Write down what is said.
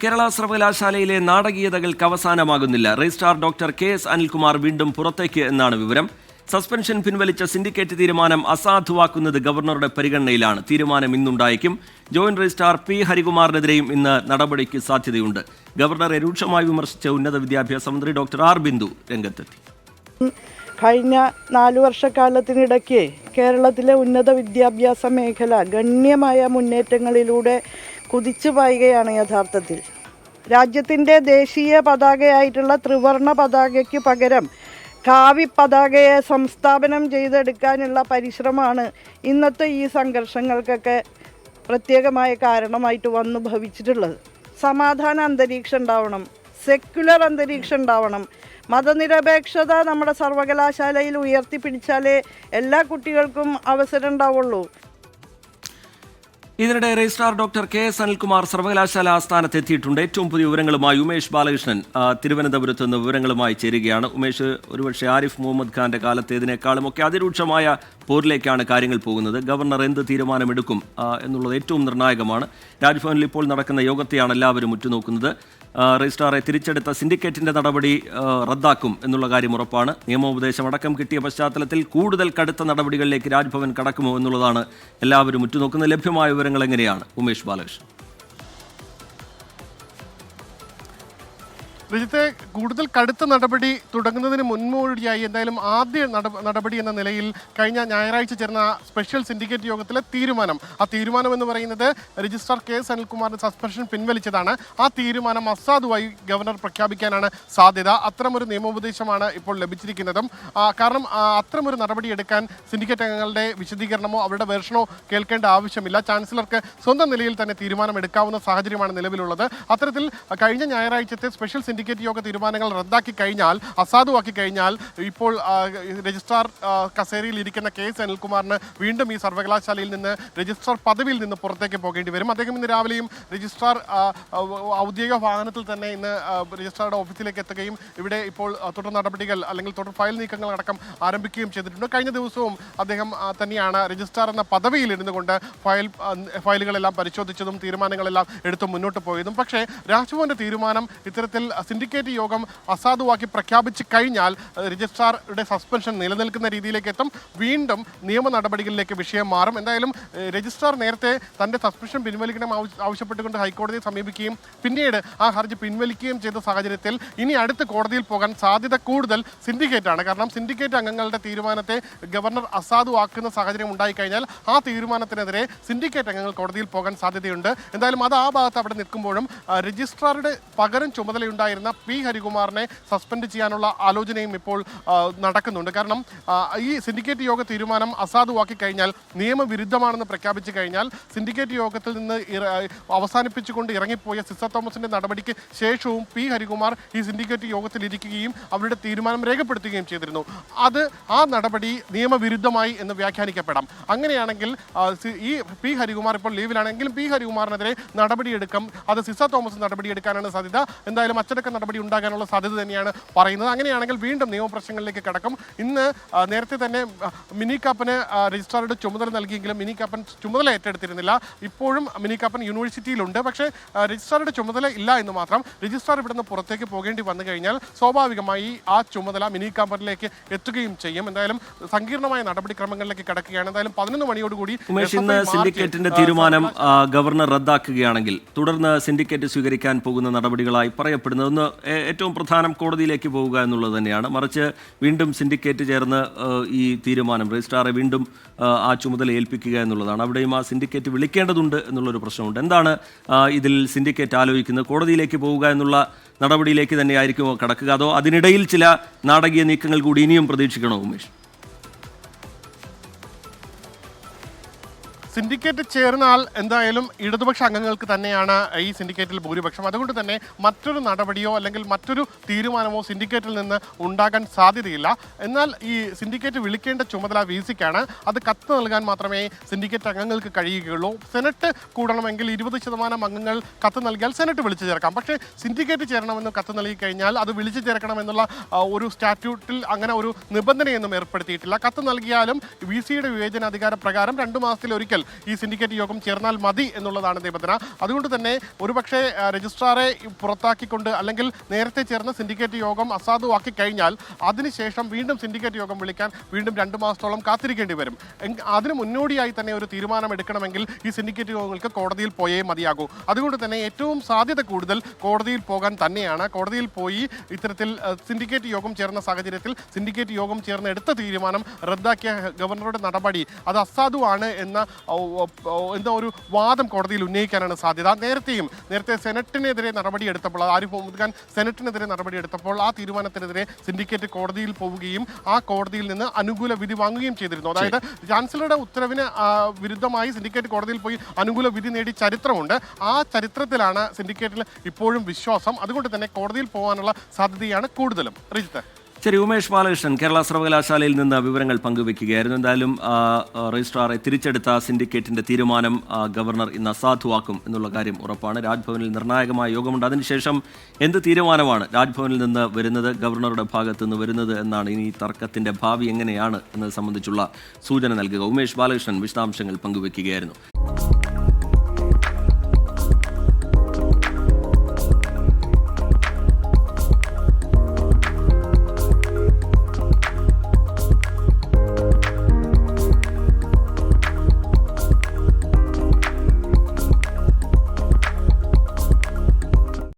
കേരള സർവകലാശാലയിലെ നാടകീയതകൾക്ക് അവസാനമാകുന്നില്ല. Registrar doctor K S. അനിൽകുമാർ വീണ്ടും പുറത്തേക്ക് എന്നാണ് വിവരം. സസ്പെൻഷൻ പിൻവലിച്ച സിൻഡിക്കേറ്റ് തീരുമാനം അസാധുവാക്കുന്നത് ഗവർണറുടെ പരിഗണനയിലാണ്. തീരുമാനം ഇന്നുണ്ടായേക്കും. Joint registrar P. ഹരികുമാറിനെതിരെയും ഇന്ന് നടപടിക്ക് സാധ്യതയുണ്ട്. ഗവർണറെ രൂക്ഷമായി വിമർശിച്ച ഉന്നത വിദ്യാഭ്യാസ മന്ത്രി ഡോക്ടർ ആർ. ബിന്ദു രംഗത്തെത്തി. കഴിഞ്ഞ 4 വർഷക്കാലത്തിനിടയ്ക്ക് കേരളത്തിലെ ഉന്നത വിദ്യാഭ്യാസ മേഖല ഗണ്യമായ മുന്നേറ്റങ്ങളിലൂടെ കുതിച്ചു പായുകയാണ്. യഥാർത്ഥത്തിൽ രാജ്യത്തിൻ്റെ ദേശീയ പതാകയായിട്ടുള്ള ത്രിവർണ പതാകയ്ക്ക് പകരം കാവി പതാകയെ സംസ്ഥാപനം ചെയ്തെടുക്കാനുള്ള പരിശ്രമമാണ് ഇന്നത്തെ ഈ സംഘർഷങ്ങൾക്കൊക്കെ പ്രത്യേകമായ കാരണമായിട്ട് വന്നു ഭവിച്ചിട്ടുള്ളത്. സമാധാന അന്തരീക്ഷം ഉണ്ടാവണം, സെക്യുലർ അന്തരീക്ഷം ഉണ്ടാവണം, മതനിരപേക്ഷത നമ്മുടെ സർവകലാശാലയിൽ ഉയർത്തിപ്പിടിച്ചാലേ എല്ലാ കുട്ടികൾക്കും അവസരം ഉണ്ടാവുള്ളൂ. ഇതിനിടെ രജിസ്ട്രാർ ഡോക്ടർ കെ.എസ്. അനിൽകുമാർ സർവകലാശാല ആസ്ഥാനത്ത് എത്തിയിട്ടുണ്ട്. ഏറ്റവും പുതിയ വിവരങ്ങളുമായി ഉമേഷ് ബാലകൃഷ്ണൻ തിരുവനന്തപുരത്ത് നിന്ന് വിവരങ്ങളുമായി ചേരുകയാണ്. ഉമേഷ്, ഒരുപക്ഷെ ആരിഫ് മുഹമ്മദ് ഖാന്റെ കാലത്തേതിനേക്കാളും ഒക്കെ അതിരൂക്ഷമായ പോരിലേക്കാണ് കാര്യങ്ങൾ പോകുന്നത്. ഗവർണർ എന്ത് തീരുമാനമെടുക്കും എന്നുള്ളത് ഏറ്റവും നിർണായകമാണ്. രാജ്ഭവനിൽ ഇപ്പോൾ നടക്കുന്ന യോഗത്തെയാണ് എല്ലാവരും ഉറ്റുനോക്കുന്നത്. രജിസ്ട്രാറെ തിരിച്ചെടുത്ത സിൻഡിക്കേറ്റിന്റെ നടപടി റദ്ദാക്കും എന്നുള്ള കാര്യം ഉറപ്പാണ്. നിയമോപദേശം അടക്കം കിട്ടിയ പശ്ചാത്തലത്തിൽ കൂടുതൽ കടുത്ത നടപടികളിലേക്ക് രാജ്ഭവൻ കടക്കുമോ എന്നുള്ളതാണ് എല്ലാവരും ഉറ്റുനോക്കുന്നത്. ലഭ്യമായ വിവരങ്ങൾ എങ്ങനെയാണ് ഉമേഷ് ബാലകൃഷ്ണൻ? രജിത്തെ, കൂടുതൽ കടുത്ത നടപടി തുടങ്ങുന്നതിന് മുൻകൂടിയായി എന്തായാലും ആദ്യ നടപടി എന്ന നിലയിൽ കഴിഞ്ഞ ഞായറാഴ്ച ചേർന്ന സ്പെഷ്യൽ സിൻഡിക്കേറ്റ് യോഗത്തിലെ ആ തീരുമാനം എന്ന് പറയുന്നത് രജിസ്ട്രാർ കെ.എസ്. അനിൽകുമാറിന്റെ സസ്പെൻഷൻ പിൻവലിച്ചതാണ്. ആ തീരുമാനം അസാധുവായി ഗവർണർ പ്രഖ്യാപിക്കാനാണ് സാധ്യത. അത്തരമൊരു നിയമോപദേശമാണ് ഇപ്പോൾ ലഭിച്ചിരിക്കുന്നതും. കാരണം അത്തരമൊരു നടപടിയെടുക്കാൻ സിൻഡിക്കേറ്റ് അംഗങ്ങളുടെ വിശദീകരണമോ അവരുടെ വേർഷനോ കേൾക്കേണ്ട ആവശ്യമില്ല. ചാൻസലർക്ക് സ്വന്തം നിലയിൽ തന്നെ തീരുമാനമെടുക്കാവുന്ന സാഹചര്യമാണ് നിലവിലുള്ളത്. അത്തരത്തിൽ കഴിഞ്ഞ ഞായറാഴ്ചത്തെ സ്പെഷ്യൽ സിൻഡിക്കേറ്റ് യോഗ തീരുമാനങ്ങൾ റദ്ദാക്കി കഴിഞ്ഞാൽ, അസാധുവാക്കി കഴിഞ്ഞാൽ, ഇപ്പോൾ രജിസ്ട്രാർ കസേരയിൽ ഇരിക്കുന്ന കെ.എസ്. അനിൽകുമാറിന് വീണ്ടും ഈ സർവകലാശാലയിൽ നിന്ന് രജിസ്ട്രാർ പദവിയിൽ നിന്ന് പുറത്തേക്ക് പോകേണ്ടി വരും. അദ്ദേഹം ഇന്ന് രാവിലെയും രജിസ്ട്രാർ ഔദ്യോഗിക വാഹനത്തിൽ തന്നെ ഇന്ന് രജിസ്ട്രാറുടെ ഓഫീസിലേക്ക് എത്തുകയും ഇവിടെ ഇപ്പോൾ തുടർ നടപടികൾ അല്ലെങ്കിൽ തുടർ ഫയൽ നീക്കങ്ങൾ അടക്കം ആരംഭിക്കുകയും ചെയ്തിട്ടുണ്ട്. കഴിഞ്ഞ ദിവസവും അദ്ദേഹം തന്നെയാണ് രജിസ്ട്രാർ എന്ന പദവിയിൽ ഇരുന്നു കൊണ്ട് ഫയലുകളെല്ലാം പരിശോധിച്ചതും തീരുമാനങ്ങളെല്ലാം എടുത്ത് മുന്നോട്ട് പോയതും. പക്ഷേ രാജ്ഭവന്റെ തീരുമാനം ഇത്തരത്തിൽ സിൻഡിക്കേറ്റ് യോഗം അസാധുവാക്കി പ്രഖ്യാപിച്ച് കഴിഞ്ഞാൽ രജിസ്ട്രാറുടെ സസ്പെൻഷൻ നിലനിൽക്കുന്ന രീതിയിലേക്ക് എത്തും. വീണ്ടും നിയമ നടപടികളിലേക്ക് വിഷയം മാറും. എന്തായാലും രജിസ്ട്രാർ നേരത്തെ തൻ്റെ സസ്പെൻഷൻ പിൻവലിക്കണം ആവശ്യപ്പെട്ടുകൊണ്ട് ഹൈക്കോടതിയെ സമീപിക്കുകയും പിന്നീട് ആ ഹർജി പിൻവലിക്കുകയും ചെയ്ത സാഹചര്യത്തിൽ ഇനി അടുത്ത കോടതിയിൽ പോകാൻ സാധ്യത കൂടുതൽ സിൻഡിക്കേറ്റാണ്. കാരണം സിൻഡിക്കേറ്റ് അംഗങ്ങളുടെ തീരുമാനത്തെ ഗവർണർ അസാധുവാക്കുന്ന സാഹചര്യം ഉണ്ടായിക്കഴിഞ്ഞാൽ ആ തീരുമാനത്തിനെതിരെ സിൻഡിക്കേറ്റ് അംഗങ്ങൾ കോടതിയിൽ പോകാൻ സാധ്യതയുണ്ട്. എന്തായാലും അത് ആ ഭാഗത്ത് അവിടെ നിൽക്കുമ്പോഴും രജിസ്ട്രാറുടെ പകരം ചുമതലയുണ്ടായിരുന്ന പി. ഹരികുമാറിനെ സസ്പെൻഡ് ചെയ്യാനുള്ള ആലോചനയും ഇപ്പോൾ നടക്കുന്നുണ്ട്. കാരണം ഈ സിൻഡിക്കേറ്റ് യോഗ തീരുമാനം അസാധുവാക്കി കഴിഞ്ഞാൽ, നിയമവിരുദ്ധമാണെന്ന് പ്രഖ്യാപിച്ചു കഴിഞ്ഞാൽ, സിൻഡിക്കേറ്റ് യോഗത്തിൽ നിന്ന് അവസാനിപ്പിച്ചുകൊണ്ട് ഇറങ്ങിപ്പോയ സിസ തോമസിന്റെ നടപടിക്ക് ശേഷവും പി. ഹരികുമാർ ഈ സിൻഡിക്കേറ്റ് യോഗത്തിൽ ഇരിക്കുകയും അവരുടെ തീരുമാനം രേഖപ്പെടുത്തുകയും ചെയ്തിരുന്നു. ആ നടപടി നിയമവിരുദ്ധമായി എന്ന് വ്യാഖ്യാനിക്കപ്പെടാം. അങ്ങനെയാണെങ്കിൽ ഈ പി. ഹരികുമാർ ഇപ്പോൾ ലീവിലാണെങ്കിലും പി. ഹരികുമാറിനെതിരെ നടപടിയെടുക്കാം. അത് സിസ തോമസ് നടപടിയെടുക്കാനാണ് സാധ്യത. എന്തായാലും അച്ചടക്ക നടപടി ഉണ്ടാകാനുള്ള സാധ്യത തന്നെയാണ് പറയുന്നത്. അങ്ങനെയാണെങ്കിൽ വീണ്ടും നിയമപ്രശ്നങ്ങളിലേക്ക് കടക്കും. ഇന്ന് നേരത്തെ തന്നെ മിനി കാപ്പന് രജിസ്ട്രാറുടെ ചുമതല നൽകിയെങ്കിലും മിനി കാപ്പൻ ചുമതല ഏറ്റെടുത്തിരുന്നില്ല. ഇപ്പോഴും മിനി കാപ്പൻ യൂണിവേഴ്സിറ്റിയിലുണ്ട്. പക്ഷേ രജിസ്ട്രാറുടെ ചുമതല ഇല്ല എന്ന് മാത്രം. രജിസ്ട്രാർ ഇവിടെ നിന്ന് പുറത്തേക്ക് പോകേണ്ടി വന്നു കഴിഞ്ഞാൽ സ്വാഭാവികമായി ആ ചുമതല മിനി കാപ്പനിലേക്ക് എത്തുകയും ചെയ്യും. എന്തായാലും സങ്കീർണമായ നടപടിക്രമങ്ങളിലേക്ക് കടക്കുകയാണ്. എന്തായാലും 11 മണിയോടുകൂടി സിൻഡിക്കേറ്റിന്റെ തീരുമാനം ഗവർണർ റദ്ദാക്കുകയാണെങ്കിൽ തുടർന്ന് സിൻഡിക്കേറ്റ് സ്വീകരിക്കാൻ പോകുന്ന നടപടികളായി പറയപ്പെടുന്നത് ഏറ്റവും പ്രധാനം കോടതിയിലേക്ക് പോവുക എന്നുള്ളത് തന്നെയാണ്. മറിച്ച് വീണ്ടും സിൻഡിക്കേറ്റ് ചേർന്ന് ഈ തീരുമാനം രജിസ്ട്രാറെ വീണ്ടും ആ ചുമതല ഏൽപ്പിക്കുക എന്നുള്ളതാണ്. അവിടെയും ആ സിൻഡിക്കേറ്റ് വിളിക്കേണ്ടതുണ്ട് എന്നുള്ളൊരു പ്രശ്നമുണ്ട്. എന്താണ് ഇതിൽ സിൻഡിക്കേറ്റ് ആലോചിക്കുന്നത്? കോടതിയിലേക്ക് പോവുക എന്നുള്ള നടപടിയിലേക്ക് തന്നെയായിരിക്കുമോ കടക്കുക, അതോ അതിനിടയിൽ ചില നാടകീയ നീക്കങ്ങൾ കൂടി ഇനിയും പ്രതീക്ഷിക്കണോ ഉമേഷ്? സിൻഡിക്കേറ്റ് ചേർന്നാൽ എന്തായാലും ഇടതുപക്ഷ അംഗങ്ങൾക്ക് തന്നെയാണ് ഈ സിൻഡിക്കേറ്റിൽ ഭൂരിപക്ഷം. അതുകൊണ്ട് തന്നെ മറ്റൊരു നടപടിയോ അല്ലെങ്കിൽ മറ്റൊരു തീരുമാനമോ സിൻഡിക്കേറ്റിൽ നിന്ന് ഉണ്ടാകാൻ സാധ്യതയില്ല. എന്നാൽ ഈ സിൻഡിക്കേറ്റ് വിളിക്കേണ്ട ചുമതല VC-ക്കാണ്. അത് കത്ത് നൽകാൻ മാത്രമേ സിൻഡിക്കേറ്റ് അംഗങ്ങൾക്ക് കഴിയുകയുള്ളൂ. സെനറ്റ് കൂടണമെങ്കിൽ 20% അംഗങ്ങൾ കത്ത് നൽകിയാൽ സെനറ്റ് വിളിച്ചു ചേർക്കാം. പക്ഷേ സിൻഡിക്കേറ്റ് ചേരണമെന്ന് കത്ത് നൽകി കഴിഞ്ഞാൽ അത് വിളിച്ചു ചേർക്കണമെന്നുള്ള ഒരു സ്റ്റാറ്റ്യൂട്ടിൽ അങ്ങനെ ഒരു നിബന്ധനയൊന്നും ഏർപ്പെടുത്തിയിട്ടില്ല. കത്ത് നൽകിയാലും VC-യുടെ വിവേചനാധികാര പ്രകാരം 2 മാസത്തിലൊരിക്കൽ ഈ സിൻഡിക്കേറ്റ് യോഗം ചേർന്നാൽ മതി എന്നുള്ളതാണ് നിബന്ധന. അതുകൊണ്ട് തന്നെ ഒരുപക്ഷെ രജിസ്ട്രാറെ പുറത്താക്കിക്കൊണ്ട് അല്ലെങ്കിൽ നേരത്തെ ചേർന്ന സിൻഡിക്കേറ്റ് യോഗം അസാധുവാക്കി കഴിഞ്ഞാൽ അതിനുശേഷം വീണ്ടും സിൻഡിക്കേറ്റ് യോഗം വിളിക്കാൻ വീണ്ടും 2 മാസത്തോളം കാത്തിരിക്കേണ്ടി വരും. അതിന് മുന്നോടിയായി തന്നെ ഒരു തീരുമാനം എടുക്കണമെങ്കിൽ ഈ സിൻഡിക്കേറ്റ് യോഗങ്ങൾക്ക് കോടതിയിൽ പോയേ മതിയാകൂ. അതുകൊണ്ട് തന്നെ ഏറ്റവും സാധ്യത കൂടുതൽ കോടതിയിൽ പോകാൻ തന്നെയാണ്. കോടതിയിൽ പോയി ഇത്തരത്തിൽ സിൻഡിക്കേറ്റ് യോഗം ചേർന്ന സാഹചര്യത്തിൽ സിൻഡിക്കേറ്റ് യോഗം ചേർന്ന് എടുത്ത തീരുമാനം റദ്ദാക്കിയ ഗവർണറുടെ നടപടി അത് അസാധുവാണ് എന്ന ഒരു വാദം കോടതിയിൽ ഉന്നയിക്കാനാണ് സാധ്യത. നേരത്തെ സെനറ്റിനെതിരെ നടപടിയെടുത്തപ്പോൾ ആരിഫ് മുഹമ്മദ് ഖാൻ സെനറ്റിനെതിരെ നടപടിയെടുത്തപ്പോൾ ആ തീരുമാനത്തിനെതിരെ സിൻഡിക്കേറ്റ് കോടതിയിൽ പോവുകയും ആ കോടതിയിൽ നിന്ന് അനുകൂല വിധി വാങ്ങുകയും ചെയ്തിരുന്നു. അതായത് ചാൻസലറുടെ ഉത്തരവിന് വിരുദ്ധമായി സിൻഡിക്കേറ്റ് കോടതിയിൽ പോയി അനുകൂല വിധി നേടി ചരിത്രമുണ്ട്. ആ ചരിത്രത്തിലാണ് സിൻഡിക്കേറ്റിൽ ഇപ്പോഴും വിശ്വാസം. അതുകൊണ്ട് തന്നെ കോടതിയിൽ പോകാനുള്ള സാധ്യതയാണ് കൂടുതലും. റിജിത്ത്. ശരി, ഉമേഷ് ബാലകൃഷ്ണൻ കേരള സർവകലാശാലയിൽ നിന്ന് വിവരങ്ങൾ പങ്കുവെക്കുകയായിരുന്നു. എന്തായാലും രജിസ്ട്രാറെ തിരിച്ചെടുത്ത സിൻഡിക്കേറ്റിന്റെ തീരുമാനം ഗവർണർ ഇന്ന് അസാധുവാക്കും എന്നുള്ള കാര്യം ഉറപ്പാണ്. രാജ്ഭവനിൽ നിർണായകമായ യോഗമുണ്ട്. അതിനുശേഷം എന്ത് തീരുമാനമാണ് രാജ്ഭവനിൽ നിന്ന് വരുന്നത്, ഗവർണറുടെ ഭാഗത്തു നിന്ന് വരുന്നത് എന്നാണ് ഇനി തർക്കത്തിന്റെ ഭാവി എങ്ങനെയാണ് എന്നത് സംബന്ധിച്ചുള്ള സൂചന നൽകുക. ഉമേഷ് ബാലകൃഷ്ണൻ വിശദാംശങ്ങൾ പങ്കുവെക്കുകയായിരുന്നു.